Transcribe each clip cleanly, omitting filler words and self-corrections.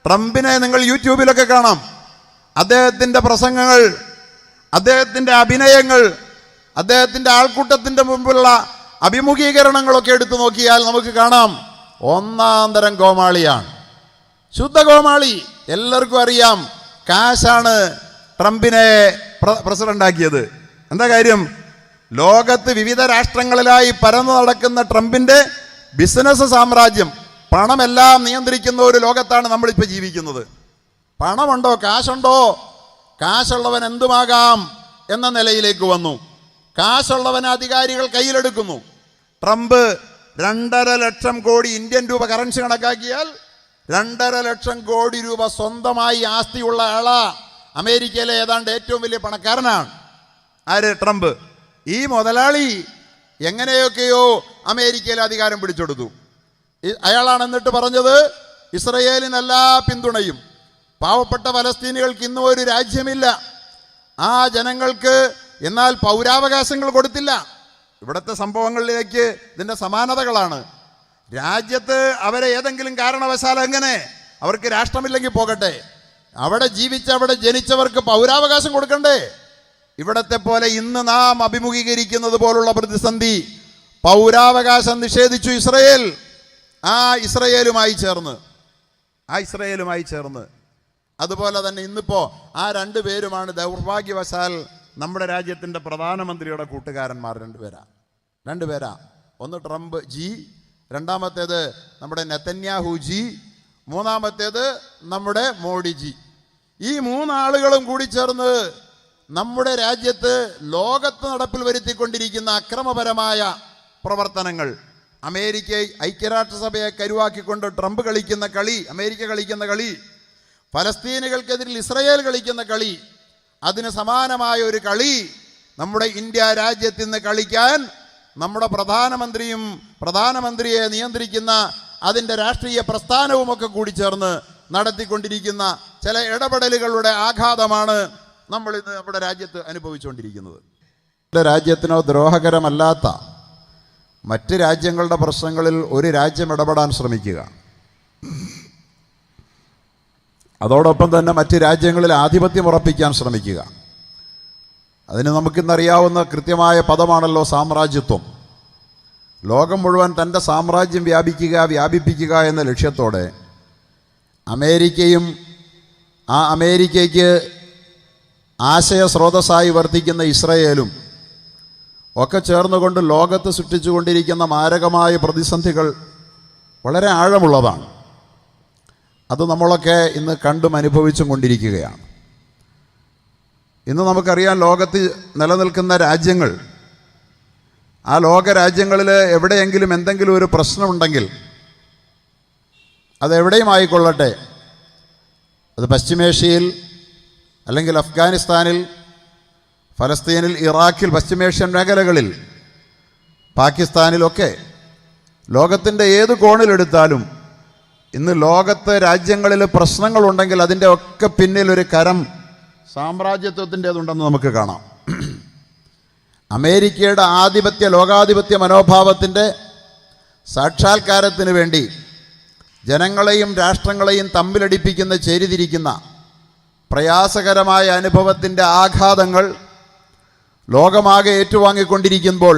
ട്രംപിനെ നിങ്ങൾ യൂട്യൂബിലൊക്കെ കാണാം. അദ്ദേഹത്തിൻ്റെ പ്രസംഗങ്ങൾ, അദ്ദേഹത്തിൻ്റെ അഭിനയങ്ങൾ, അദ്ദേഹത്തിൻ്റെ ആൾക്കൂട്ടത്തിൻ്റെ മുമ്പിലുള്ള അഭിമുഖീകരണങ്ങളൊക്കെ എടുത്തു നോക്കിയാൽ നമുക്ക് കാണാം ഒന്നാം തരം കോമാളിയാണ്, ശുദ്ധ കോമാളി. എല്ലാവർക്കും അറിയാം കാശാണ് ട്രംപിനെ പ്രസിഡന്റാക്കിയത്. എന്താ കാര്യം? ലോകത്ത് വിവിധ രാഷ്ട്രങ്ങളിലായി പരന്നു നടക്കുന്ന ട്രംപിൻ്റെ ബിസിനസ് സാമ്രാജ്യം, പണമെല്ലാം നിയന്ത്രിക്കുന്ന ഒരു ലോകത്താണ് നമ്മളിപ്പോൾ ജീവിക്കുന്നത്. പണമുണ്ടോ, കാശുണ്ടോ, കാശുള്ളവൻ എന്തുമാകാം എന്ന നിലയിലേക്ക് വന്നു. കാശുള്ളവൻ അധികാരികൾ കയ്യിലെടുക്കുന്നു. ട്രംപ് 2.5 ലക്ഷം കോടി ഇന്ത്യൻ രൂപ കറൻസി കണക്കാക്കിയാൽ 2.5 ലക്ഷം കോടി രൂപ സ്വന്തമായി ആസ്തിയുള്ള ആളാ. അമേരിക്കയിലെ ഏതാണ്ട് ഏറ്റവും വലിയ പണക്കാരനാണ്. ആര്? ട്രംപ്. ഈ മുതലാളി എങ്ങനെയൊക്കെയോ അമേരിക്കയിൽ അധികാരം പിടിച്ചെടുത്തു. അയാളാണ് എന്നിട്ട് പറഞ്ഞത് ഇസ്രയേലിന് എല്ലാ പിന്തുണയും. പാവപ്പെട്ട ഫലസ്തീനികൾക്ക് ഇന്നും ഒരു രാജ്യമില്ല. ആ ജനങ്ങൾക്ക് എന്നാൽ പൗരാവകാശങ്ങൾ കൊടുത്തില്ല. ഇവിടുത്തെ സംഭവങ്ങളിലേക്ക് ഇതിൻ്റെ സമാനതകളാണ്. രാജ്യത്ത് അവരെ ഏതെങ്കിലും കാരണവശാൽ എങ്ങനെ, അവർക്ക് രാഷ്ട്രമില്ലെങ്കിൽ പോകട്ടെ, അവിടെ അവിടെ ജനിച്ചവർക്ക് പൗരാവകാശം കൊടുക്കണ്ടേ? ഇവിടത്തെ പോലെ ഇന്ന് നാം അഭിമുഖീകരിക്കുന്നത് പോലുള്ള പ്രതിസന്ധി. പൗരാവകാശം നിഷേധിച്ചു ഇസ്രയേൽ. ആ ഇസ്രയേലുമായി ചേർന്ന് അതുപോലെ തന്നെ ഇന്നിപ്പോൾ ആ 2 പേരുമാണ് ദൗർഭാഗ്യവശാൽ നമ്മുടെ രാജ്യത്തിൻ്റെ പ്രധാനമന്ത്രിയുടെ കൂട്ടുകാരന്മാർ. 2 പേരാ. ഒന്ന് ട്രംപ് ജി, രണ്ടാമത്തേത് നമ്മുടെ നെതന്യാഹു ജി, മൂന്നാമത്തേത് നമ്മുടെ മോഡി ജി. ഈ 3 ആളുകളും കൂടി ചേർന്ന് നമ്മുടെ രാജ്യത്ത് ലോകത്ത് നടപ്പിൽ വരുത്തിക്കൊണ്ടിരിക്കുന്ന അക്രമപരമായ പ്രവർത്തനങ്ങൾ, ഐക്യരാഷ്ട്രസഭയെ കരുവാക്കിക്കൊണ്ട് ട്രംപ് കളിക്കുന്ന കളി, അമേരിക്ക കളിക്കുന്ന കളി, ഫലസ്തീനുകൾക്കെതിരിൽ ഇസ്രയേൽ കളിക്കുന്ന കളി, അതിന് സമാനമായ ഒരു കളി നമ്മുടെ ഇന്ത്യ രാജ്യത്ത് നിന്ന് കളിക്കാൻ നമ്മുടെ പ്രധാനമന്ത്രിയെ നിയന്ത്രിക്കുന്ന അതിൻ്റെ രാഷ്ട്രീയ പ്രസ്ഥാനവുമൊക്കെ കൂടി ചേർന്ന് നടത്തിക്കൊണ്ടിരിക്കുന്ന ചില ഇടപെടലുകളുടെ ആഘാതമാണ് നമ്മൾ ഇന്ന് നമ്മുടെ രാജ്യത്ത് അനുഭവിച്ചുകൊണ്ടിരിക്കുന്നത്. രാജ്യത്തിനോ ദ്രോഹകരമല്ലാത്ത മറ്റ് രാജ്യങ്ങളുടെ പ്രശ്നങ്ങളിൽ ഒരു രാജ്യം ഇടപെടാൻ ശ്രമിക്കുക, അതോടൊപ്പം തന്നെ മറ്റ് രാജ്യങ്ങളിൽ ആധിപത്യം ഉറപ്പിക്കാൻ ശ്രമിക്കുക. അതിന് നമുക്കിന്നറിയാവുന്ന കൃത്യമായ പദമാണല്ലോ സാമ്രാജ്യത്വം. ലോകം മുഴുവൻ തൻ്റെ സാമ്രാജ്യം വ്യാപിപ്പിക്കുക എന്ന ലക്ഷ്യത്തോടെ അമേരിക്കയും ആ അമേരിക്കയ്ക്ക് ആശയസ്രോതസ്സായി വർത്തിക്കുന്ന ഇസ്രയേലും ഒക്കെ ചേർന്നുകൊണ്ട് ലോകത്ത് സൃഷ്ടിച്ചുകൊണ്ടിരിക്കുന്ന മാരകമായ പ്രതിസന്ധികൾ വളരെ ആഴമുള്ളതാണ്. അത് നമ്മളൊക്കെ ഇന്ന് കണ്ടും അനുഭവിച്ചും കൊണ്ടിരിക്കുകയാണ്. ഇന്ന് നമുക്കറിയാം ലോകത്ത് നിലനിൽക്കുന്ന രാജ്യങ്ങൾ, ആ ലോകരാജ്യങ്ങളിൽ എവിടെയെങ്കിലും എന്തെങ്കിലും ഒരു പ്രശ്നമുണ്ടെങ്കിൽ അതെവിടെയും ആയിക്കൊള്ളട്ടെ, അത് പശ്ചിമേഷ്യയിൽ അല്ലെങ്കിൽ അഫ്ഗാനിസ്ഥാനിൽ, ഫലസ്തീനിൽ, ഇറാഖിൽ, പശ്ചിമേഷ്യൻ മേഖലകളിൽ, പാകിസ്ഥാനിലൊക്കെ, ലോകത്തിൻ്റെ ഏത് കോണിലെടുത്താലും ഇന്ന് ലോകത്ത് രാജ്യങ്ങളിൽ പ്രശ്നങ്ങളുണ്ടെങ്കിൽ അതിൻ്റെ ഒക്കെ പിന്നിൽ ഒരു കരം സാമ്രാജ്യത്വത്തിൻ്റേതുണ്ടെന്ന് നമുക്ക് കാണാം. അമേരിക്കയുടെ ലോകാധിപത്യ മനോഭാവത്തിൻ്റെ സാക്ഷാത്കാരത്തിന് വേണ്ടി ജനങ്ങളെയും രാഷ്ട്രങ്ങളെയും തമ്മിലടിപ്പിക്കുന്ന, ചേരിതിരിക്കുന്ന പ്രയാസകരമായ അനുഭവത്തിൻ്റെ ആഘാതങ്ങൾ ലോകമാകെ ഏറ്റുവാങ്ങിക്കൊണ്ടിരിക്കുമ്പോൾ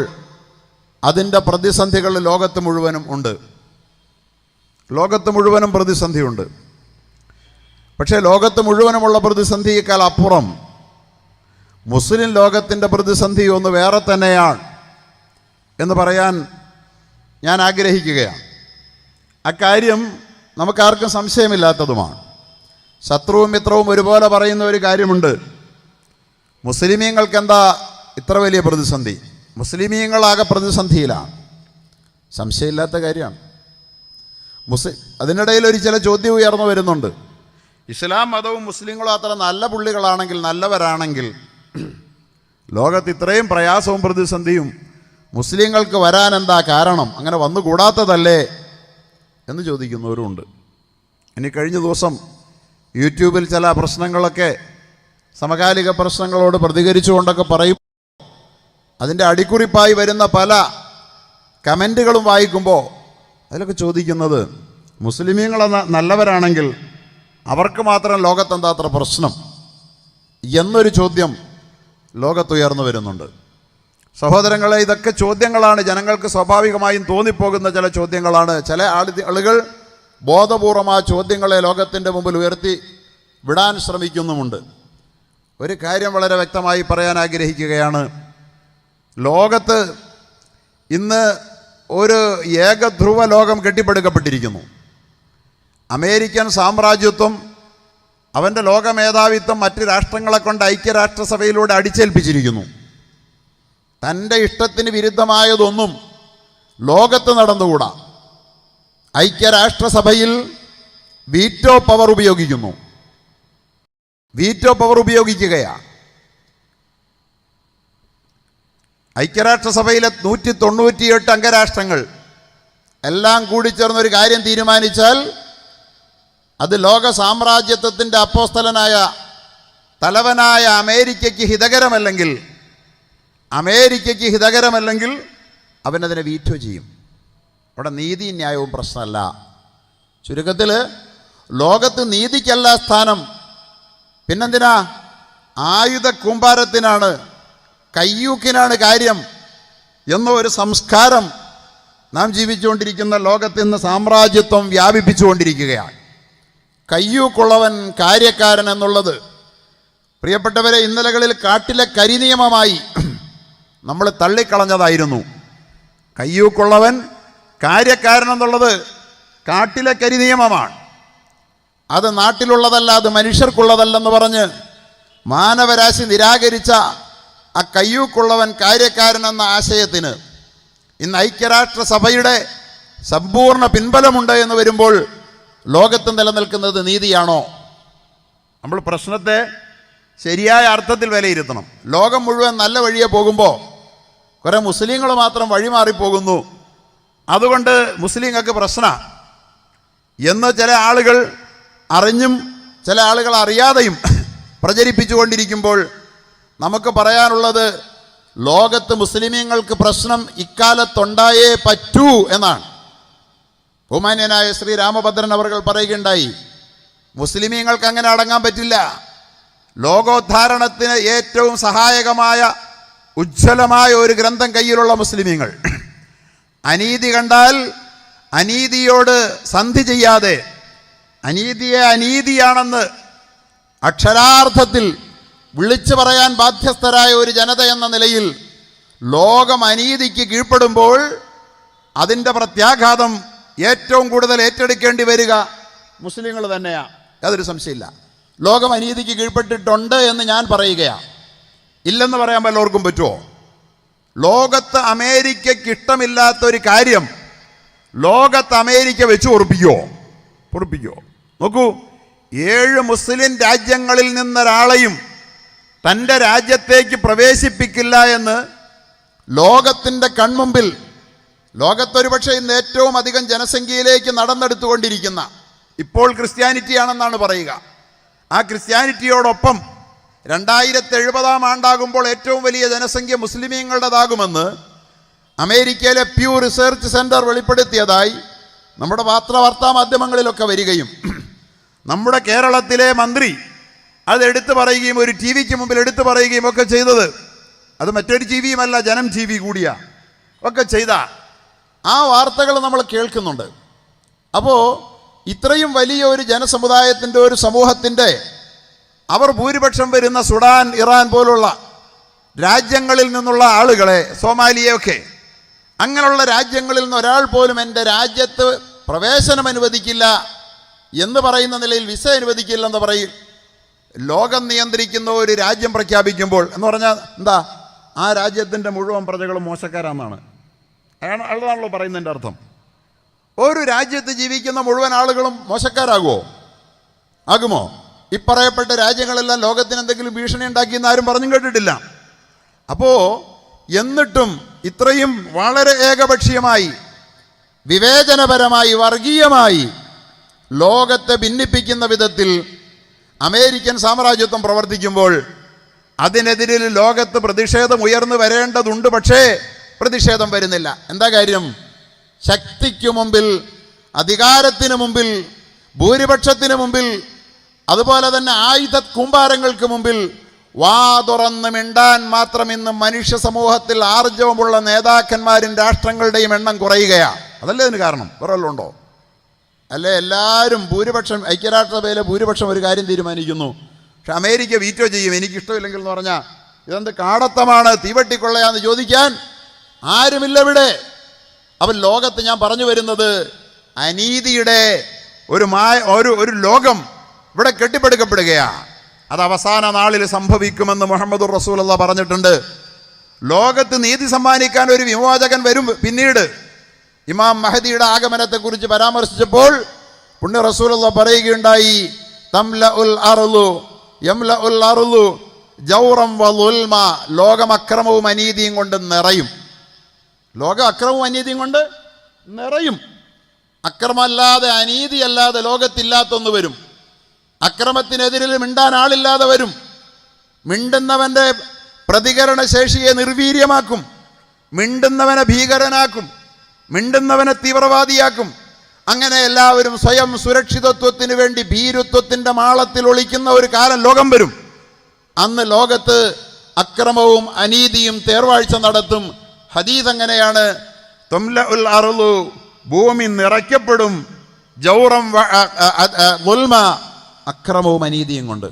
അതിൻ്റെ പ്രതിസന്ധികൾ ലോകത്ത് മുഴുവനും പ്രതിസന്ധിയുണ്ട്. പക്ഷേ ലോകത്ത് മുഴുവനുമുള്ള പ്രതിസന്ധിയേക്കാൾ അപ്പുറം മുസ്ലിം ലോകത്തിൻ്റെ പ്രതിസന്ധി ഒന്ന് വേറെ തന്നെയാണ് എന്ന് പറയാൻ ഞാൻ ആഗ്രഹിക്കുകയാണ്. അക്കാര്യം നമുക്കാർക്കും സംശയമില്ലാത്തതുമാണ്. ശത്രുവും മിത്രവും ഒരുപോലെ പറയുന്ന ഒരു കാര്യമുണ്ട്. മുസ്ലിമീങ്ങൾക്ക് എന്താ ഇത്ര വലിയ പ്രതിസന്ധി? മുസ്ലിമീങ്ങളാകെ പ്രതിസന്ധിയിലാണ്. സംശയമില്ലാത്ത കാര്യമാണ്. അതിനിടയിൽ ചില ചോദ്യം ഉയർന്നു വരുന്നുണ്ട്. ഇസ്ലാം മതവും മുസ്ലിങ്ങളും അത്ര നല്ല പുള്ളികളാണെങ്കിൽ, നല്ലവരാണെങ്കിൽ ലോകത്ത് ഇത്രയും പ്രയാസവും പ്രതിസന്ധിയും മുസ്ലിങ്ങൾക്ക് വരാൻ എന്താ കാരണം? അങ്ങനെ വന്നുകൂടാത്തതല്ലേ എന്ന് ചോദിക്കുന്നവരുമുണ്ട്. ഇനി കഴിഞ്ഞ ദിവസം യൂട്യൂബിൽ ചില പ്രശ്നങ്ങളൊക്കെ, സമകാലിക പ്രശ്നങ്ങളോട് പ്രതികരിച്ചുകൊണ്ടൊക്കെ പറയും. അതിൻ്റെ അടിക്കുറിപ്പായി വരുന്ന പല കമൻറ്റുകളും വായിക്കുമ്പോൾ അതിലൊക്കെ ചോദിക്കുന്നത്, മുസ്ലിമീങ്ങൾ നല്ലവരാണെങ്കിൽ അവർക്ക് മാത്രം ലോകത്തെന്താ അത്ര പ്രശ്നം എന്നൊരു ചോദ്യം ലോകത്തുയർന്നു വരുന്നുണ്ട്. സഹോദരങ്ങളെ, ഇതൊക്കെ ചോദ്യങ്ങളാണ്, ജനങ്ങൾക്ക് സ്വാഭാവികമായും തോന്നിപ്പോകുന്ന ചില ചോദ്യങ്ങളാണ്. ചില ആളുകൾ ബോധപൂർവം ആ ചോദ്യങ്ങളെ ലോകത്തിൻ്റെ മുമ്പിൽ ഉയർത്തി വിടാൻ ശ്രമിക്കുന്നുമുണ്ട്. ഒരു കാര്യം വളരെ വ്യക്തമായി പറയാൻ ആഗ്രഹിക്കുകയാണ്. ലോകത്ത് ഇന്ന് ഒരു ഏകധ്രുവ ലോകം കെട്ടിപ്പടുക്കപ്പെട്ടിരിക്കുന്നു. അമേരിക്കൻ സാമ്രാജ്യത്വം അവൻ്റെ ലോകമേധാവിത്വം മറ്റ് രാഷ്ട്രങ്ങളെ കൊണ്ട് ഐക്യരാഷ്ട്രസഭയിലൂടെ അടിച്ചേൽപ്പിച്ചിരിക്കുന്നു. തൻ്റെ ഇഷ്ടത്തിന് വിരുദ്ധമായതൊന്നും ലോകത്ത് നടന്നുകൂടാ. ഐക്യരാഷ്ട്രസഭയിൽ വീറ്റോ പവർ ഉപയോഗിക്കുന്നു. വീറ്റോ പവർ ഉപയോഗിക്കുകയാണ്. ഐക്യരാഷ്ട്രസഭയിലെ 198 അംഗരാഷ്ട്രങ്ങൾ എല്ലാം കൂടി ചേർന്നൊരു കാര്യം തീരുമാനിച്ചാൽ അത് ലോക സാമ്രാജ്യത്വത്തിൻ്റെ അപ്പോസ്തലനായ തലവനായ അമേരിക്കയ്ക്ക് ഹിതകരമല്ലെങ്കിൽ അവനതിനെ വീറ്റോ ചെയ്യും. അവിടെ നീതി ന്യായവും പ്രശ്നമല്ല. ചുരുക്കത്തിൽ ലോകത്ത് നീതിക്കല്ല സ്ഥാനം, പിന്നെന്തിനാ? ആയുധ കൂമ്പാരത്തിനാണ്, കയ്യൂക്കിനാണ് കാര്യം എന്ന ഒരു സംസ്കാരം നാം ജീവിച്ചുകൊണ്ടിരിക്കുന്ന ലോകത്ത് ഇന്ന് സാമ്രാജ്യത്വം വ്യാപിപ്പിച്ചുകൊണ്ടിരിക്കുകയാണ്. കയ്യൂക്കുള്ളവൻ കാര്യക്കാരൻ എന്നുള്ളത്, പ്രിയപ്പെട്ടവരെ, ഇന്നലകളിൽ കാട്ടിലെ കരിനിയമമായി നമ്മൾ തള്ളിക്കളഞ്ഞതായിരുന്നു. കയ്യൂക്കുള്ളവൻ കാര്യക്കാരൻ എന്നുള്ളത് കാട്ടിലെ കരിനിയമമാണ്. അത് നാട്ടിലുള്ളതല്ല, അത് മനുഷ്യർക്കുള്ളതല്ലെന്ന് പറഞ്ഞ് മാനവരാശി നിരാകരിച്ച ആ കയ്യൂക്കുള്ളവൻ കാര്യക്കാരൻ എന്ന ആശയത്തിന് ഇന്ന് ഐക്യരാഷ്ട്രസഭയുടെ സമ്പൂർണ്ണ പിൻബലമുണ്ട് എന്ന് വരുമ്പോൾ ലോകത്ത് നിലനിൽക്കുന്നത് നീതിയാണോ? നമ്മൾ പ്രശ്നത്തെ ശരിയായ അർത്ഥത്തിൽ വിലയിരുത്തണം. ലോകം മുഴുവൻ നല്ല വഴിയെ പോകുമ്പോൾ കുറേ മുസ്ലിങ്ങൾ മാത്രം വഴിമാറിപ്പോകുന്നു, അതുകൊണ്ട് മുസ്ലിങ്ങൾക്ക് പ്രശ്നമാണ് എന്ന് ചില ആളുകൾ അറിഞ്ഞും ചില ആളുകൾ അറിയാതെയും പ്രചരിപ്പിച്ചുകൊണ്ടിരിക്കുമ്പോൾ നമുക്ക് പറയാനുള്ളത്, ലോകത്ത് മുസ്ലിമീങ്ങൾക്ക് പ്രശ്നം ഇക്കാലത്തുണ്ടായേ പറ്റൂ എന്നാണ്. ബഹുമാന്യനായ ശ്രീ രാമഭദ്രൻ അവർകൾ പറയുകയുണ്ടായി, മുസ്ലിമീങ്ങൾക്ക് അങ്ങനെ അടങ്ങാൻ പറ്റില്ല. ലോകോദ്ധാരണത്തിന് ഏറ്റവും സഹായകമായ ഉജ്ജ്വലമായ ഒരു ഗ്രന്ഥം കയ്യിലുള്ള മുസ്ലിമീങ്ങൾ അനീതി കണ്ടാൽ അനീതിയോട് സന്ധി ചെയ്യാതെ അനീതിയെ അനീതിയാണെന്ന് അക്ഷരാർത്ഥത്തിൽ വിളിച്ചു പറയാൻ ബാധ്യസ്ഥരായ ഒരു ജനത എന്ന നിലയിൽ ലോകം അനീതിക്ക് കീഴ്പ്പെടുമ്പോൾ അതിൻ്റെ പ്രത്യാഘാതം ഏറ്റവും കൂടുതൽ ഏറ്റെടുക്കേണ്ടി വരിക മുസ്ലിങ്ങൾ തന്നെയാണ്. യാതൊരു സംശയമില്ല. ലോകം അനീതിക്ക് കീഴ്പ്പെട്ടിട്ടുണ്ട് എന്ന് ഞാൻ പറയുകയാണ്. ഇല്ലെന്ന് പറയാൻ വല്ലവർക്കും പറ്റുമോ? ലോകത്ത് അമേരിക്കയ്ക്ക് ഇഷ്ടമില്ലാത്തൊരു കാര്യം ലോകത്ത് അമേരിക്ക വെച്ച് പൊറുപ്പിക്കുമോ? നോക്കൂ, 7 മുസ്ലിം രാജ്യങ്ങളിൽ നിന്നൊരാളെയും തൻ്റെ രാജ്യത്തേക്ക് പ്രവേശിപ്പിക്കില്ല എന്ന് ലോകത്തിൻ്റെ കൺമുമ്പിൽ, ലോകത്തൊരു പക്ഷേ ഇന്ന് ഏറ്റവും അധികം ജനസംഖ്യയിലേക്ക് നടന്നെടുത്തുകൊണ്ടിരിക്കുന്ന, ഇപ്പോൾ ക്രിസ്ത്യാനിറ്റിയാണെന്നാണ് പറയുക, ആ ക്രിസ്ത്യാനിറ്റിയോടൊപ്പം 2070 ആണ്ടാകുമ്പോൾ ഏറ്റവും വലിയ ജനസംഖ്യ മുസ്ലിമീങ്ങളുടേതാകുമെന്ന് അമേരിക്കയിലെ പ്യൂ റിസർച്ച് സെൻറ്റർ വെളിപ്പെടുത്തിയതായി നമ്മുടെ വാർത്താ മാധ്യമങ്ങളിലൊക്കെ വരികയും നമ്മുടെ കേരളത്തിലെ മന്ത്രി അത് എടുത്തു പറയുകയും ഒരു ടി വിക്ക് മുമ്പിൽ എടുത്തു പറയുകയും ഒക്കെ ചെയ്തത്, അത് മറ്റൊരു ടി വിയുമല്ല, ജനം ടി വി കൂടിയാ ഒക്കെ ചെയ്ത ആ വാർത്തകൾ നമ്മൾ കേൾക്കുന്നുണ്ട്. അപ്പോൾ ഇത്രയും വലിയ ഒരു ജനസമുദായത്തിൻ്റെ, ഒരു സമൂഹത്തിൻ്റെ, അവർ ഭൂരിപക്ഷം വരുന്ന സുഡാൻ, ഇറാൻ പോലുള്ള രാജ്യങ്ങളിൽ നിന്നുള്ള ആളുകളെ, സോമാലിയൊക്കെ, അങ്ങനെയുള്ള രാജ്യങ്ങളിൽ നിന്ന് ഒരാൾ പോലും എൻ്റെ രാജ്യത്ത് പ്രവേശനം അനുവദിക്കില്ല എന്ന് പറയുന്ന നിലയിൽ വിസ അനുവദിക്കില്ലെന്ന് പറയും ലോകം നിയന്ത്രിക്കുന്ന ഒരു രാജ്യം പ്രഖ്യാപിക്കുമ്പോൾ, എന്ന് പറഞ്ഞാൽ എന്താ, ആ രാജ്യത്തിൻ്റെ മുഴുവൻ പ്രജകളും മോശക്കാരാണെന്നാണ്, അതാണല്ലോ പറയുന്നതിൻ്റെ അർത്ഥം. ഒരു രാജ്യത്ത് ജീവിക്കുന്ന മുഴുവൻ ആളുകളും മോശക്കാരാകുമോ? ആകുമോ? ഇപ്പറയപ്പെട്ട രാജ്യങ്ങളെല്ലാം ലോകത്തിന് എന്തെങ്കിലും ഭീഷണി ഉണ്ടാക്കിയെന്ന് ആരും പറഞ്ഞും കേട്ടിട്ടില്ല. അപ്പോൾ എന്നിട്ടും ഇത്രയും വളരെ ഏകപക്ഷീയമായി, വിവേചനപരമായി, വർഗീയമായി ലോകത്തെ ഭിന്നിപ്പിക്കുന്ന വിധത്തിൽ അമേരിക്കൻ സാമ്രാജ്യത്വം പ്രവർത്തിക്കുമ്പോൾ അതിനെതിരിൽ ലോകത്ത് പ്രതിഷേധം ഉയർന്നു വരേണ്ടതുണ്ട്. പക്ഷേ പ്രതിഷേധം വരുന്നില്ല. എന്താ കാര്യം? ശക്തിക്കു മുമ്പിൽ അധികാരത്തിന് മുമ്പിൽ, ഭൂരിപക്ഷത്തിന് മുമ്പിൽ, അതുപോലെ തന്നെ ആയുധ കൂമ്പാരങ്ങൾക്ക് മുമ്പിൽ വാ തുറന്ന് മിണ്ടാൻ മാത്രം ഇന്ന് മനുഷ്യ സമൂഹത്തിൽ ആർജവമുള്ള നേതാക്കന്മാരും രാഷ്ട്രങ്ങളുടെയും എണ്ണം കുറയുകയാണ്. അതല്ലേ ഇതിന് കാരണം? വേറെ വല്ലതും ഉണ്ടോ? അല്ലേ എല്ലാവരും ഭൂരിപക്ഷം, ഐക്യരാഷ്ട്രസഭയിലെ ഭൂരിപക്ഷം ഒരു കാര്യം തീരുമാനിക്കുന്നു, പക്ഷെ അമേരിക്ക വീറ്റോ ചെയ്യും എനിക്കിഷ്ടമില്ലെങ്കിൽ എന്ന് പറഞ്ഞാൽ ഇതെന്ത് കാടത്തമാണ്, തീവട്ടിക്കൊള്ളയാന്ന് ചോദിക്കാൻ ആരുമില്ല ഇവിടെ. അവൻ ലോകത്ത് ഞാൻ പറഞ്ഞു വരുന്നത് അനീതിയുടെ ഒരു ലോകം ഇവിടെ കെട്ടിപ്പടുക്കപ്പെടുകയാണ്. അത് അവസാന നാളിൽ സംഭവിക്കുമെന്ന് മുഹമ്മദുർ റസൂലുള്ളാഹി പറഞ്ഞിട്ടുണ്ട്. ലോകത്ത് നീതി സമ്മാനിക്കാൻ ഒരു വിമോചകൻ വരും. പിന്നീട് ഇമാം മഹദിയുടെ ആഗമനത്തെക്കുറിച്ച് പരാമർശിച്ചപ്പോൾ പുണ്യ റസൂലുള്ളാഹി പറയുകയുണ്ടായി, തംലഉൽ അർളു യംലഉൽ അർളു ജൗറം വളുൽമ, ലോകം അക്രമവും അനീതിയും കൊണ്ട് നിറയും. ലോകം അക്രമവും അനീതിയും കൊണ്ട് നിറയും. അക്രമമല്ലാതെ അനീതിയല്ലാതെ ലോകത്തില്ലാത്തൊന്ന് വരും. അക്രമത്തിനെതിരിൽ മിണ്ടാൻ ആളില്ലാതെ വരും. മിണ്ടുന്നവൻ്റെ പ്രതികരണ ശേഷിയെ നിർവീര്യമാക്കും, മിണ്ടുന്നവനെ ഭീകരനാക്കും, മിണ്ടുന്നവനെ തീവ്രവാദിയാക്കും. അങ്ങനെ എല്ലാവരും സ്വയം സുരക്ഷിതത്വത്തിന് വേണ്ടി ഭീരുത്വത്തിൻ്റെ മാളത്തിൽ ഒളിക്കുന്ന ഒരു കാലം ലോകം വരും. അന്ന് ലോകത്ത് അക്രമവും അനീതിയും തേർവാഴ്ച നടത്തും. ഹദീസ് അങ്ങനെയാണ്, തുംലഉൽ അർളു, ഭൂമി നിറയ്ക്കപ്പെടും, ജൗറം ളുൽമ, അക്രമവും അനീതിയും കൊണ്ട്.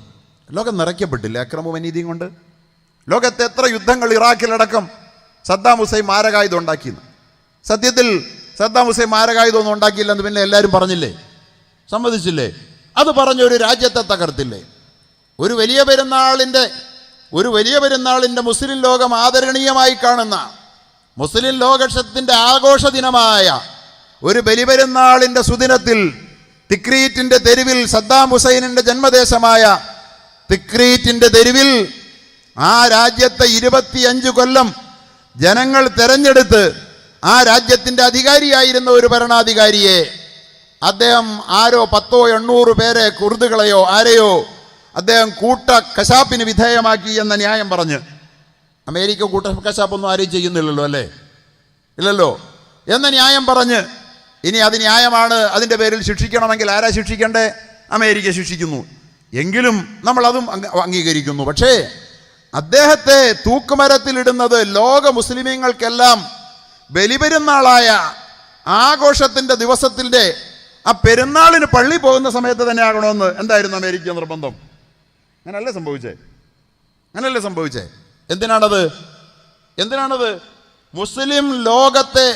ലോകം നിറയ്ക്കപ്പെട്ടില്ല അക്രമവും അനീതിയും കൊണ്ട്. ലോകത്തെ എത്ര യുദ്ധങ്ങൾ, ഇറാഖിലടക്കം സദ്ദാം ഹുസൈൻ മാരകായുധം ഉണ്ടാക്കിയെന്ന്. സത്യത്തിൽ സദ്ദാം ഹുസൈൻ മാരകായുധമൊന്നും ഉണ്ടാക്കിയില്ലെന്ന് പിന്നെ എല്ലാവരും പറഞ്ഞില്ലേ, സമ്മതിച്ചില്ലേ? അത് പറഞ്ഞ ഒരു രാജ്യത്തെ തകർത്തില്ലേ? ഒരു വലിയ പെരുന്നാളിൻ്റെ മുസ്ലിം ലോകം ആദരണീയമായി കാണുന്ന, മുസ്ലിം ലോകത്തിൻ്റെ ആഘോഷ ദിനമായ ഒരു ബലിപെരുന്നാളിൻ്റെ സുദിനത്തിൽ തിക്രീറ്റിൻ്റെ തെരുവിൽ, സദ്ദാം ഹുസൈനിൻ്റെ ജന്മദേശമായ തിക്രീറ്റിൻ്റെ തെരുവിൽ ആ രാജ്യത്തെ 25 കൊല്ലം ജനങ്ങൾ തെരഞ്ഞെടുത്ത് ആ രാജ്യത്തിൻ്റെ അധികാരിയായിരുന്ന ഒരു ഭരണാധികാരിയെ, അദ്ദേഹം ആരോ 10-800 പേരെ, കുർദുകളെയോ ആരെയോ അദ്ദേഹം കൂട്ട കശാപ്പിന് വിധേയമാക്കി എന്ന ന്യായം പറഞ്ഞ്, അമേരിക്ക കൂട്ട കശാപ്പൊന്നും ആരെയും ചെയ്യുന്നില്ലല്ലോ, അല്ലേ? ഇല്ലല്ലോ. എന്ന ന്യായം പറഞ്ഞ്, ഇനി അത് ന്യായമാണ്, അതിൻ്റെ പേരിൽ ശിക്ഷിക്കണമെങ്കിൽ ആരാ ശിക്ഷിക്കണ്ടേ? അമേരിക്ക ശിക്ഷിക്കുന്നു. എങ്കിലും നമ്മളതും അംഗീകരിക്കുന്നു. പക്ഷേ അദ്ദേഹത്തെ തൂക്കുമരത്തിലിടുന്നത് ലോക മുസ്ലിമീങ്ങൾക്കെല്ലാം ബലിപെരുന്നാളായ ആഘോഷത്തിൻ്റെ ദിവസത്തിൻ്റെ ആ പെരുന്നാളിന് പള്ളി പോകുന്ന സമയത്ത് തന്നെ ആകണമെന്ന് എന്തായിരുന്നു അമേരിക്ക നിർബന്ധം? അങ്ങനല്ലേ സംഭവിച്ചേ? എന്തിനാണത്? മുസ്ലിം ലോകത്തെ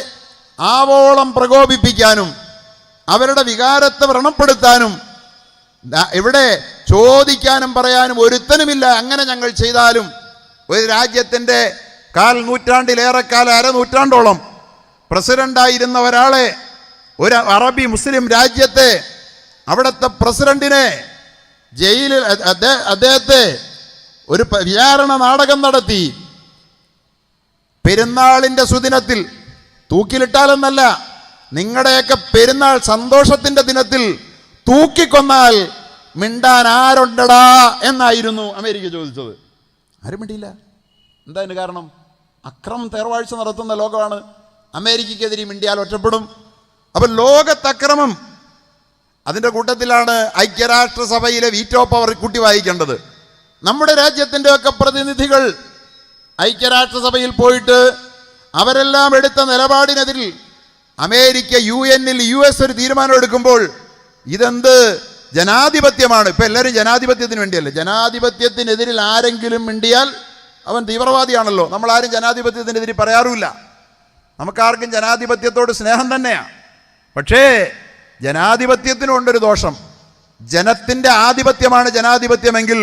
ആവോളം പ്രകോപിപ്പിക്കാനും അവരുടെ വികാരത്തെ വ്രണപ്പെടുത്താനും ഇവിടെ ചോദിക്കാനും പറയാനും ഒരുത്തനുമില്ല. അങ്ങനെ ഞങ്ങൾ ചെയ്താലും ഒരു രാജ്യത്തിൻ്റെ 1/4 നൂറ്റാണ്ടിലേറെക്കാലം, അരനൂറ്റാണ്ടോളം പ്രസിഡൻ്റായിരുന്ന ഒരാളെ, ഒരു അറബി മുസ്ലിം രാജ്യത്തെ അവിടുത്തെ പ്രസിഡന്റിനെ ജയിലിൽ, അദ്ദേഹത്തെ ഒരു വിചാരണ നാടകം നടത്തി പെരുന്നാളിൻ്റെ സുദിനത്തിൽ തൂക്കിലിട്ടാലെന്നല്ല, നിങ്ങളുടെയൊക്കെ പെരുന്നാൾ സന്തോഷത്തിൻ്റെ ദിനത്തിൽ തൂക്കിക്കൊന്നാൽ മിണ്ടാൻ ആരുണ്ടടാ എന്നായിരുന്നു അമേരിക്ക ചോദിച്ചത്. ആരും മിണ്ടിയില്ല. എന്താ അതിന് കാരണം? അക്രമം തേർവാഴ്ച നടത്തുന്ന ലോകമാണ്. അമേരിക്കയ്ക്കെതിരെ മിണ്ടിയാൽ ഒറ്റപ്പെടും. അപ്പം ലോകത്തക്രമം, അതിൻ്റെ കൂട്ടത്തിലാണ് ഐക്യരാഷ്ട്രസഭയിലെ വീറ്റോ പവർ കൂട്ടി വായിക്കേണ്ടത്. നമ്മുടെ രാജ്യത്തിൻ്റെ ഒക്കെ പ്രതിനിധികൾ ഐക്യരാഷ്ട്രസഭയിൽ പോയിട്ട് അവരെല്ലാം എടുത്ത നിലപാടിനെതിരിൽ അമേരിക്ക UN-ൽ US ഒരു തീരുമാനം എടുക്കുമ്പോൾ ഇതെന്ത് ജനാധിപത്യമാണ്? ഇപ്പം എല്ലാവരും ജനാധിപത്യത്തിന് വേണ്ടിയല്ലേ? ജനാധിപത്യത്തിനെതിരിൽ ആരെങ്കിലും മിണ്ടിയാൽ അവൻ തീവ്രവാദിയാണല്ലോ. നമ്മളാരും ജനാധിപത്യത്തിനെതിരെ പറയാറുമില്ല. നമുക്കാർക്കും ജനാധിപത്യത്തോട് സ്നേഹം തന്നെയാണ്. പക്ഷേ ജനാധിപത്യത്തിനുണ്ടൊരു ദോഷം. ജനത്തിൻ്റെ ആധിപത്യമാണ് ജനാധിപത്യമെങ്കിൽ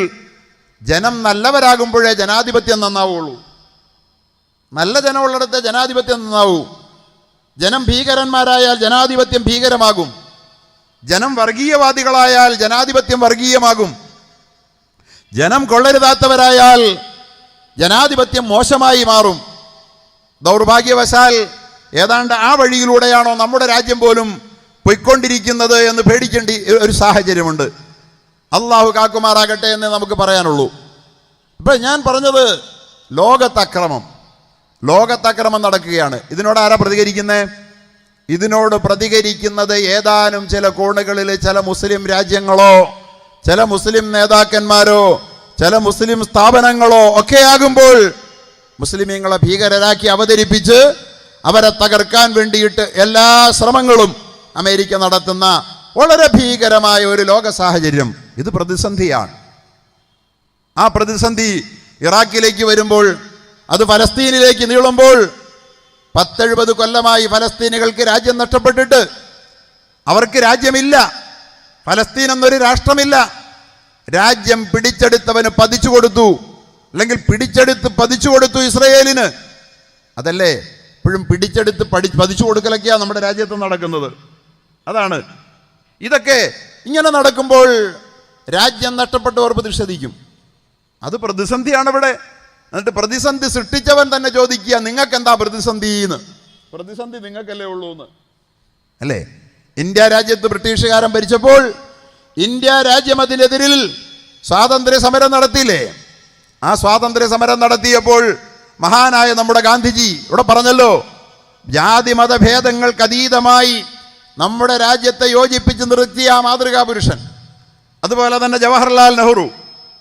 ജനം നല്ലവരാകുമ്പോഴേ ജനാധിപത്യം നന്നാവുള്ളൂ. നല്ല ജനമുള്ളിടത്തെ ജനാധിപത്യം നന്നാവൂ. ജനം ഭീകരന്മാരായാൽ ജനാധിപത്യം ഭീകരമാകും. ജനം വർഗീയവാദികളായാൽ ജനാധിപത്യം വർഗീയമാകും. ജനം കൊള്ളരുതാത്തവരായാൽ ജനാധിപത്യം മോശമായി മാറും. ദൗർഭാഗ്യവശാൽ ഏതാണ്ട് ആ വഴിയിലൂടെയാണോ നമ്മുടെ രാജ്യം പോലും പൊയ്ക്കൊണ്ടിരിക്കുന്നത് എന്ന് പേടിക്കേണ്ട ഒരു സാഹചര്യമുണ്ട്. അള്ളാഹു കാക്കുമാറാകട്ടെ എന്ന് നമുക്ക് പറയാനുള്ളൂ. ഇപ്പം ഞാൻ പറഞ്ഞത് ലോകത്തക്രമം നടക്കുകയാണ്. ഇതിനോട് ആരാ പ്രതികരിക്കുന്നത്? ഇതിനോട് പ്രതികരിക്കുന്നത് ഏതാനും ചില കോണുകളിൽ ചില മുസ്ലിം രാജ്യങ്ങളോ ചില മുസ്ലിം നേതാക്കന്മാരോ ചില മുസ്ലിം സ്ഥാപനങ്ങളോ ഒക്കെയാകുമ്പോൾ മുസ്ലിമീങ്ങളെ ഭീകരരാക്കി അവതരിപ്പിച്ച് അവരെ തകർക്കാൻ വേണ്ടിയിട്ട് എല്ലാ ശ്രമങ്ങളും അമേരിക്ക നടത്തുന്ന വളരെ ഭീകരമായ ഒരു ലോക സാഹചര്യം. ഇത് പ്രതിസന്ധിയാണ്. ആ പ്രതിസന്ധി ഇറാഖിലേക്ക് വരുമ്പോൾ, അത് ഫലസ്തീനിലേക്ക് നീളുമ്പോൾ, 70 കൊല്ലമായി ഫലസ്തീനികൾക്ക് രാജ്യം നഷ്ടപ്പെട്ടിട്ട് അവർക്ക് രാജ്യമില്ല. ഫലസ്തീൻ എന്നൊരു രാഷ്ട്രമില്ല. രാജ്യം പിടിച്ചെടുത്തവന് പതിച്ചു കൊടുത്തു, അല്ലെങ്കിൽ പതിച്ചു കൊടുത്തു ഇസ്രയേലിന്. അതല്ലേ ഇപ്പോഴും പിടിച്ചെടുത്ത് പതിച്ചു കൊടുക്കലൊക്കെയാണ് നമ്മുടെ രാജ്യത്ത് നടക്കുന്നത്. അതാണ് ഇതൊക്കെ. ഇങ്ങനെ നടക്കുമ്പോൾ രാജ്യം നഷ്ടപ്പെട്ടവർ പ്രതിഷേധിക്കും. അത് പ്രതിസന്ധിയാണ് ഇവിടെ. എന്നിട്ട് പ്രതിസന്ധി സൃഷ്ടിച്ചവൻ തന്നെ ചോദിക്കുക, നിങ്ങൾക്ക് എന്താ പ്രതിസന്ധി എന്ന്. പ്രതിസന്ധി നിങ്ങൾക്കല്ലേ ഉള്ളൂ എന്ന് അല്ലേ? ഇന്ത്യ രാജ്യത്ത് ബ്രിട്ടീഷുകാരൻ ഭരിച്ചപ്പോൾ ഇന്ത്യ രാജ്യം അതിനെതിരിൽ സ്വാതന്ത്ര്യ സമരം നടത്തിയില്ലേ? ആ സ്വാതന്ത്ര്യ സമരം നടത്തിയപ്പോൾ മഹാനായ നമ്മുടെ ഗാന്ധിജി ഇവിടെ പറഞ്ഞല്ലോ, ജാതി മതഭേദങ്ങൾക്ക് അതീതമായി നമ്മുടെ രാജ്യത്തെ യോജിപ്പിച്ച് നിർത്തിയ ആ മാതൃകാ പുരുഷൻ. അതുപോലെ തന്നെ ജവഹർലാൽ നെഹ്റു.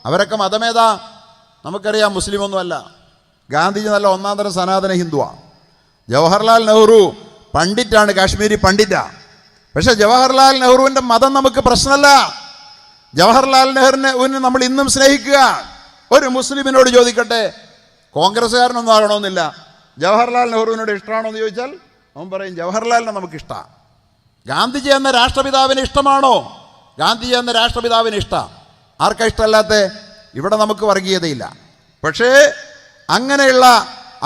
അവരൊക്കെ മതമേതാ നമുക്കറിയാം, മുസ്ലിമൊന്നുമല്ല. ഗാന്ധിജി നല്ല ഒന്നാം തരം സനാതന ഹിന്ദുവാണ്. ജവഹർലാൽ നെഹ്റു പണ്ഡിറ്റാണ്, കാശ്മീരി പണ്ഡിറ്റാ. പക്ഷെ ജവഹർലാൽ നെഹ്റുവിൻ്റെ മതം നമുക്ക് പ്രശ്നമല്ല. ജവഹർലാൽ നെഹ്റുവിനെ നമ്മൾ ഇന്നും സ്നേഹിക്കുക. ഒരു മുസ്ലിമിനോട് ചോദിക്കട്ടെ, കോൺഗ്രസ്സുകാരനൊന്നും ആകണമെന്നില്ല, ജവഹർലാൽ നെഹ്റുവിനോട് ഇഷ്ടമാണോ എന്ന് ചോദിച്ചാൽ അവൻ പറയും ജവഹർലാലിനെ നമുക്കിഷ്ടമാണ്. ഗാന്ധിജി എന്ന രാഷ്ട്രപിതാവിന് ഇഷ്ടമാണോ? ഗാന്ധിജി എന്ന രാഷ്ട്രപിതാവിന് ഇഷ്ടമാണ്. ആർക്കാ ഇഷ്ടമല്ലാത്ത? ഇവിടെ നമുക്ക് വർഗീയതയില്ല. പക്ഷേ അങ്ങനെയുള്ള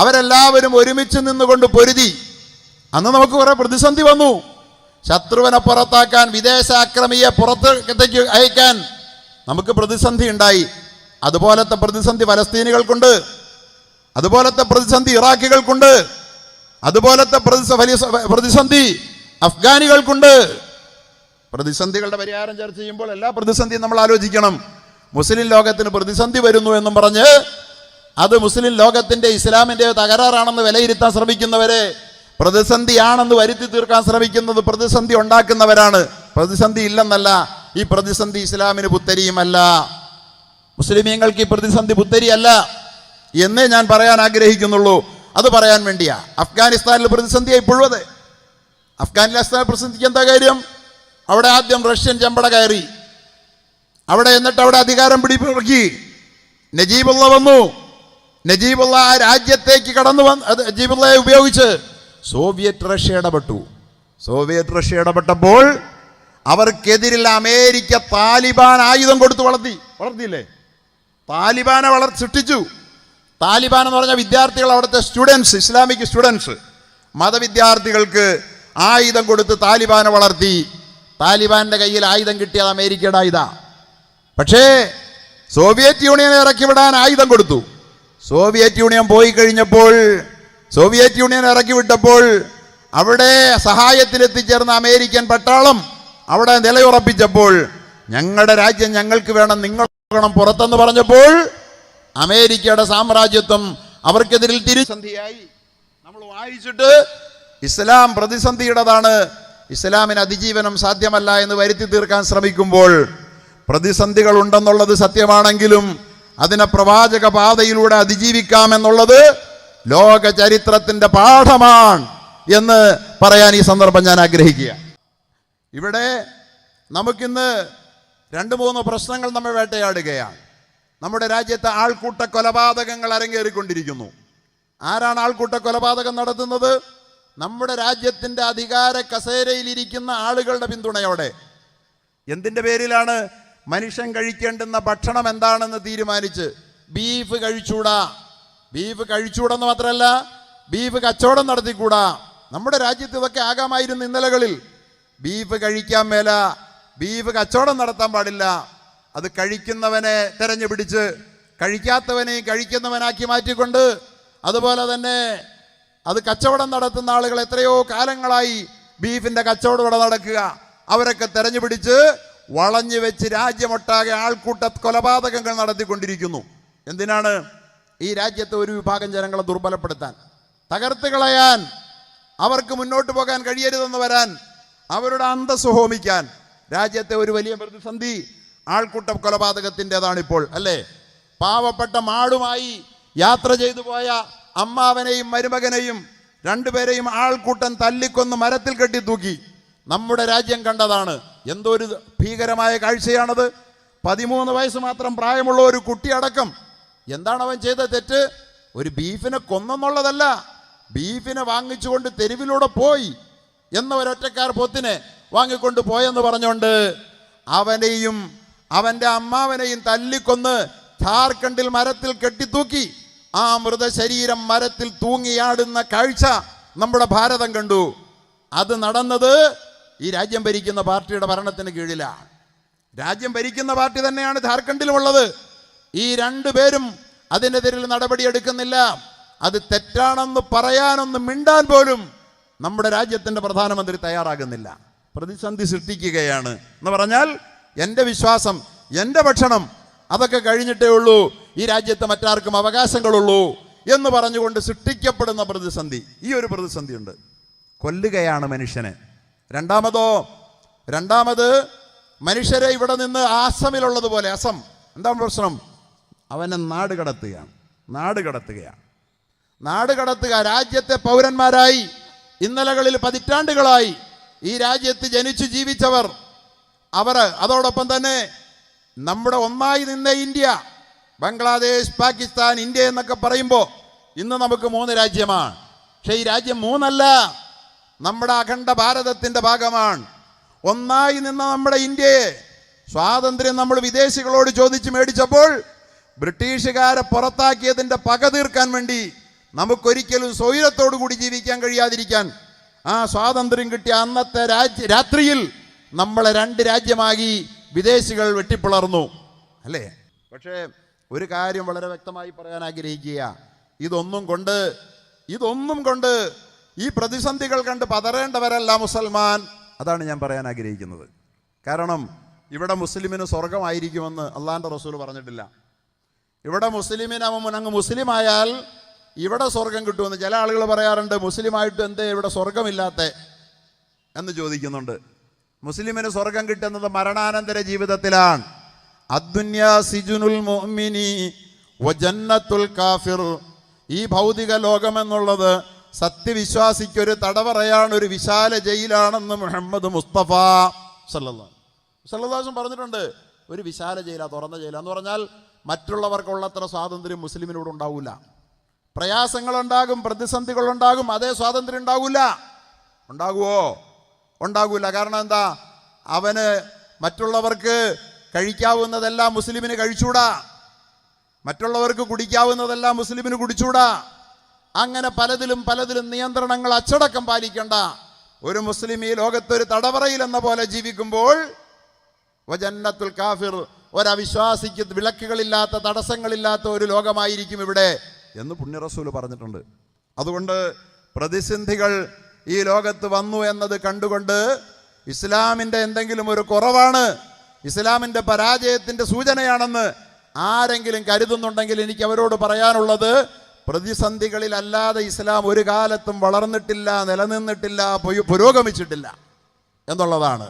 അവരെല്ലാവരും ഒരുമിച്ച് നിന്നുകൊണ്ട് പൊരുതി. അന്ന് നമുക്ക് കുറേ പ്രതിസന്ധി വന്നു. ശത്രുവിനെ പുറത്താക്കാൻ, വിദേശ ആക്രമിയെ പുറത്തേക്ക് അയക്കാൻ നമുക്ക് പ്രതിസന്ധി ഉണ്ടായി. അതുപോലത്തെ പ്രതിസന്ധി ഫലസ്തീനികൾക്കുണ്ട്, അതുപോലത്തെ പ്രതിസന്ധി ഇറാഖികൾക്കുണ്ട്, അതുപോലത്തെ പ്രതിസന്ധി അഫ്ഗാനികൾക്കുണ്ട്. പ്രതിസന്ധികളുടെ പരിഹാരം ചർച്ച ചെയ്യുമ്പോൾ എല്ലാ പ്രതിസന്ധിയും നമ്മൾ ആലോചിക്കണം. മുസ്ലിം ലോകത്തിന് പ്രതിസന്ധി വരുന്നു എന്നും പറഞ്ഞ് അത് മുസ്ലിം ലോകത്തിൻ്റെ ഇസ്ലാമിൻ്റെ തകരാറാണെന്ന് വിലയിരുത്താൻ ശ്രമിക്കുന്നവരെ, പ്രതിസന്ധിയാണെന്ന് വരുത്തി തീർക്കാൻ ശ്രമിക്കുന്നത് പ്രതിസന്ധി ഉണ്ടാക്കുന്നവരാണ്. പ്രതിസന്ധി ഇല്ലെന്നല്ല, ഈ പ്രതിസന്ധി ഇസ്ലാമിന് പുത്തരിയുമല്ല, മുസ്ലിമീങ്ങൾക്ക് ഈ പ്രതിസന്ധി പുത്തരിയല്ല എന്നേ ഞാൻ പറയാൻ ആഗ്രഹിക്കുന്നുള്ളൂ. അത് പറയാൻ വേണ്ടിയാ. അഫ്ഗാനിസ്ഥാനിൽ പ്രതിസന്ധിയായി ഇപ്പോഴും അതെ. അഫ്ഗാനിസ്ഥാനിൽ പ്രതിസന്ധിക്ക് എന്താ കാര്യം? അവിടെ ആദ്യം റഷ്യൻ ചെമ്പട കയറി, എന്നിട്ട് അവിടെ അധികാരം പിടിപ്പിറക്കി. നജീബുള്ള വന്നു. നജീബുള്ള ആ രാജ്യത്തേക്ക് നജീബുള്ളയെ ഉപയോഗിച്ച് സോവിയറ്റ് റഷ്യ ഇടപെട്ടു. സോവിയറ്റ് റഷ്യ ഇടപെട്ടപ്പോൾ അവർക്കെതിരിൽ അമേരിക്ക താലിബാൻ ആയുധം കൊടുത്ത് വളർത്തിയില്ലേ? താലിബാനെ സൃഷ്ടിച്ചു. താലിബാൻ എന്ന് പറഞ്ഞ വിദ്യാർത്ഥികൾ, അവിടുത്തെ സ്റ്റുഡൻസ്, ഇസ്ലാമിക് സ്റ്റുഡൻസ്, മതവിദ്യാർത്ഥികൾക്ക് ആയുധം കൊടുത്ത് താലിബാനെ വളർത്തി. താലിബാന്റെ കയ്യിൽ ആയുധം കിട്ടിയത് അമേരിക്കയുടെ ആയുധം. പക്ഷേ സോവിയറ്റ് യൂണിയനെ ഇറക്കി വിടാൻ ആയുധം കൊടുത്തു. സോവിയറ്റ് യൂണിയൻ പോയി കഴിഞ്ഞപ്പോൾ, സോവിയറ്റ് യൂണിയൻ ഇറക്കി വിട്ടപ്പോൾ അവിടെ സഹായത്തിലെത്തിച്ചേർന്ന അമേരിക്കൻ പട്ടാളം അവിടെ നിലയുറപ്പിച്ചപ്പോൾ, ഞങ്ങളുടെ രാജ്യം ഞങ്ങൾക്ക് വേണം, നിങ്ങൾ വേണം പുറത്തെന്ന് പറഞ്ഞപ്പോൾ അമേരിക്കയുടെ സാമ്രാജ്യത്വം അവർക്കെതിരിൽ തിരിസന്ധിയായി. നമ്മൾ വായിച്ചിട്ട് ഇസ്ലാം പ്രതിസന്ധിയുടേതാണ്, ഇസ്ലാമിന് അതിജീവനം സാധ്യമല്ല എന്ന് വരുത്തി തീർക്കാൻ ശ്രമിക്കുമ്പോൾ, പ്രതിസന്ധികൾ ഉണ്ടെന്നുള്ളത് സത്യമാണെങ്കിലും അതിനെ പ്രവാചക പാതയിലൂടെ അതിജീവിക്കാമെന്നുള്ളത് ലോക ചരിത്രത്തിൻ്റെ പാഠമാണ് എന്ന് പറയാൻ ഈ സന്ദർഭം ഞാൻ ആഗ്രഹിക്കുക. ഇവിടെ നമുക്കിന്ന് 2-3 പ്രശ്നങ്ങൾ നമ്മെ വേട്ടയാടുകയാണ്. നമ്മുടെ രാജ്യത്തെ ആൾക്കൂട്ട കൊലപാതകങ്ങൾ അരങ്ങേറിക്കൊണ്ടിരിക്കുന്നു. ആരാണ് ആൾക്കൂട്ട കൊലപാതകം നടത്തുന്നത്? നമ്മുടെ രാജ്യത്തിൻ്റെ അധികാര കസേരയിലിരിക്കുന്ന ആളുകളുടെ പിന്തുണയോടെ. എന്തിൻ്റെ പേരിലാണ്? മനുഷ്യൻ കഴിക്കേണ്ടുന്ന ഭക്ഷണം എന്താണെന്ന് തീരുമാനിച്ച് ബീഫ് കഴിച്ചൂടാ. ബീഫ് കഴിച്ചൂടെന്ന് മാത്രമല്ല, ബീഫ് കച്ചവടം നടത്തിക്കൂടാ. നമ്മുടെ രാജ്യത്ത് ഇതൊക്കെ ആകാമായിരുന്നു ഇന്നലകളിൽ. ബീഫ് കഴിക്കാൻ മേല, ബീഫ് കച്ചവടം നടത്താൻ പാടില്ല. അത് കഴിക്കുന്നവനെ തെരഞ്ഞു പിടിച്ച് കഴിക്കാത്തവനെ കഴിക്കുന്നവനാക്കി മാറ്റിക്കൊണ്ട്, അതുപോലെ തന്നെ അത് കച്ചവടം നടത്തുന്ന ആളുകൾ എത്രയോ കാലങ്ങളായി ബീഫിൻ്റെ കച്ചവടം ഇവിടെ നടക്കുക. അവരൊക്കെ തെരഞ്ഞു പിടിച്ച് വളഞ്ഞു വെച്ച് രാജ്യമൊട്ടാകെ ആൾക്കൂട്ട കൊലപാതകങ്ങൾ നടത്തിക്കൊണ്ടിരിക്കുന്നു. എന്തിനാണ്? ഈ രാജ്യത്തെ ഒരു വിഭാഗം ജനങ്ങളെ ദുർബലപ്പെടുത്താൻ, തകർത്ത് കളയാൻ. അവർക്ക് മുന്നോട്ട് പോകാൻ കഴിയരുതെന്ന് വരാൻ, അവരുടെ അന്തസ്സ് ഹോമിക്കാൻ രാജ്യത്തെ ഒരു വലിയ പ്രതിസന്ധി ആൾക്കൂട്ട കൊലപാതകത്തിൻ്റെതാണിപ്പോൾ, അല്ലേ? പാവപ്പെട്ട മാടുമായി യാത്ര ചെയ്തു പോയ അമ്മാവനെയും മരുമകനെയും രണ്ടുപേരെയും ആൾക്കൂട്ടം തല്ലിക്കൊന്ന് മരത്തിൽ കെട്ടി തൂക്കി. നമ്മുടെ രാജ്യം കണ്ടതാണ്. എന്തോ ഒരു ഭീകരമായ കാഴ്ചയാണത്. 13 വയസ്സ് മാത്രം പ്രായമുള്ള ഒരു കുട്ടിയടക്കം. എന്താണ് അവൻ ചെയ്ത തെറ്റ്? ഒരു ബീഫിനെ കൊന്നെന്നുള്ളതല്ല, ബീഫിനെ വാങ്ങിച്ചുകൊണ്ട് തെരുവിലൂടെ പോയി എന്ന ഒരൊറ്റക്കാർ പോത്തിനെ വാങ്ങിക്കൊണ്ട് പോയെന്ന് പറഞ്ഞുകൊണ്ട് അവനെയും അവൻ്റെ അമ്മാവനെയും തല്ലിക്കൊന്ന് ഝാർഖണ്ഡിൽ മരത്തിൽ കെട്ടിത്തൂക്കി. ആ മൃതശരീരം മരത്തിൽ തൂങ്ങിയാടുന്ന കാഴ്ച നമ്മുടെ ഭാരതം കണ്ടു. അത് നടന്നത് ഈ രാജ്യം ഭരിക്കുന്ന പാർട്ടിയുടെ ഭരണത്തിന് കീഴിലാണ്. രാജ്യം ഭരിക്കുന്ന പാർട്ടി തന്നെയാണ് ഝാർഖണ്ഡിലുമുള്ളത്. ഈ രണ്ടുപേരും അതിനെതിരിൽ നടപടിയെടുക്കുന്നില്ല. അത് തെറ്റാണെന്ന് പറയാനൊന്ന് മിണ്ടാൻ പോലും നമ്മുടെ രാജ്യത്തിൻ്റെ പ്രധാനമന്ത്രി തയ്യാറാകുന്നില്ല. പ്രതിസന്ധി സൃഷ്ടിക്കുകയാണ് എന്ന് പറഞ്ഞാൽ എൻ്റെ വിശ്വാസം, എൻ്റെ ഭക്ഷണം അതൊക്കെ കഴിഞ്ഞിട്ടേ ഉള്ളൂ ഈ രാജ്യത്ത് മറ്റാർക്കും അവകാശങ്ങളുള്ളൂ എന്ന് പറഞ്ഞുകൊണ്ട് സൃഷ്ടിക്കപ്പെടുന്ന പ്രതിസന്ധി. ഈ ഒരു പ്രതിസന്ധിയുണ്ട്. കൊല്ലുകയാണ് മനുഷ്യനെ. രണ്ടാമത് മനുഷ്യരെ ഇവിടെ നിന്ന് ആസമിലുള്ളതുപോലെ, അസം എന്താണ് പ്രശ്നം? അവനെ നാട് കടത്തുക. രാജ്യത്തെ പൗരന്മാരായി ഇന്നലകളിൽ പതിറ്റാണ്ടുകളായി ഈ രാജ്യത്ത് ജനിച്ചു ജീവിച്ചവർ, അതോടൊപ്പം തന്നെ നമ്മുടെ ഒന്നായി നിന്ന ഇന്ത്യ, ബംഗ്ലാദേശ്, പാകിസ്ഥാൻ, ഇന്ത്യ എന്നൊക്കെ പറയുമ്പോൾ ഇന്ന് നമുക്ക് 3 രാജ്യമാണ്. പക്ഷേ ഈ രാജ്യം 3 അല്ല, നമ്മുടെ അഖണ്ഡ ഭാരതത്തിൻ്റെ ഭാഗമാണ്. ഒന്നായി നിന്ന നമ്മുടെ ഇന്ത്യയെ സ്വാതന്ത്ര്യം നമ്മൾ വിദേശികളോട് ചോദിച്ച് മേടിച്ചപ്പോൾ ബ്രിട്ടീഷുകാരെ പുറത്താക്കിയതിൻ്റെ പക തീർക്കാൻ വേണ്ടി നമുക്കൊരിക്കലും സ്വൈരത്തോടു കൂടി ജീവിക്കാൻ കഴിയാതിരിക്കാൻ ആ സ്വാതന്ത്ര്യം കിട്ടിയ അന്നത്തെ രാത്രിയിൽ നമ്മളെ 2 രാജ്യമാക്കി വിദേശികൾ വെട്ടിപ്പിളർന്നു, അല്ലേ? പക്ഷേ ഒരു കാര്യം വളരെ വ്യക്തമായി പറയാൻ ആഗ്രഹിക്കുക, ഇതൊന്നും കൊണ്ട് ഈ പ്രതിസന്ധികൾ കണ്ട് പതറേണ്ടവരല്ല മുസൽമാൻ. അതാണ് ഞാൻ പറയാൻ ആഗ്രഹിക്കുന്നത്. കാരണം ഇവിടെ മുസ്ലിമിന് സ്വർഗമായിരിക്കുമെന്ന് അള്ളാൻ്റെ റസൂൽ പറഞ്ഞിട്ടില്ല. ഇവിടെ അങ്ങ് മുസ്ലിമായാൽ ഇവിടെ സ്വർഗം കിട്ടുമെന്ന് ചില ആളുകൾ പറയാറുണ്ട്. മുസ്ലിമായിട്ട് എന്തേ ഇവിടെ സ്വർഗമില്ലാത്ത എന്ന് ചോദിക്കുന്നുണ്ട്. മുസ്ലിമിന് സ്വർഗം കിട്ടുന്നത് മരണാനന്തര ജീവിതത്തിലാണ്. അദ്ദുന്യാ സിജുനുൽ മുഅ്മിനി വജന്നത്തുൽ കാഫിർ. ഈ ഭൗതിക ലോകമെന്നുള്ളത് സത്യവിശ്വാസിക്കൊരു തടവറയാണ്, ഒരു വിശാല ജയിലാണെന്ന് മുഹമ്മദ് മുസ്തഫ സല്ലല്ലാഹു അലൈഹി വസല്ലം പറഞ്ഞിട്ടുണ്ട്. ഒരു വിശാല ജയിലാ, തുറന്ന ജയില എന്ന് പറഞ്ഞാൽ മറ്റുള്ളവർക്കുള്ളത്ര സ്വാതന്ത്ര്യം മുസ്ലിമിനോട് ഉണ്ടാവില്ല. പ്രയാസങ്ങളുണ്ടാകും, പ്രതിസന്ധികളുണ്ടാകും, അതേ സ്വാതന്ത്ര്യം ഉണ്ടാകൂല. കാരണം എന്താ? അവന് മറ്റുള്ളവർക്ക് കഴിക്കാവുന്നതെല്ലാം മുസ്ലിമിന് കഴിച്ചൂടാ, മറ്റുള്ളവർക്ക് കുടിക്കാവുന്നതെല്ലാം മുസ്ലിമിന് കുടിച്ചൂടാ. അങ്ങനെ പലതിലും നിയന്ത്രണങ്ങൾ അച്ചടക്കം പാലിക്കേണ്ട ഒരു മുസ്ലിം ഈ ലോകത്തൊരു തടവറയിൽ എന്ന പോലെ ജീവിക്കുമ്പോൾ വജന്നത്തുൽ കാഫിർ, ഒരവിശ്വാസിക്ക് വിലക്കുകളില്ലാത്ത, തടസ്സങ്ങളില്ലാത്ത ഒരു ലോകമായിരിക്കും ഇവിടെ എന്ന് പുണ്യ റസൂൽ പറഞ്ഞിട്ടുണ്ട്. അതുകൊണ്ട് പ്രതിസന്ധികൾ ഈ ലോകത്ത് വന്നു എന്നത് കണ്ടുകൊണ്ട് ഇസ്ലാമിൻ്റെ എന്തെങ്കിലും ഒരു കുറവാണ്, ഇസ്ലാമിൻ്റെ പരാജയത്തിൻ്റെ സൂചനയാണെന്ന് ആരെങ്കിലും കരുതുന്നുണ്ടെങ്കിൽ എനിക്ക് അവരോട് പറയാനുള്ളത്, പ്രതിസന്ധികളിലല്ലാതെ ഇസ്ലാം ഒരു കാലത്തും വളർന്നിട്ടില്ല, നിലനിന്നിട്ടില്ല, പുരോഗമിച്ചിട്ടില്ല എന്നുള്ളതാണ്.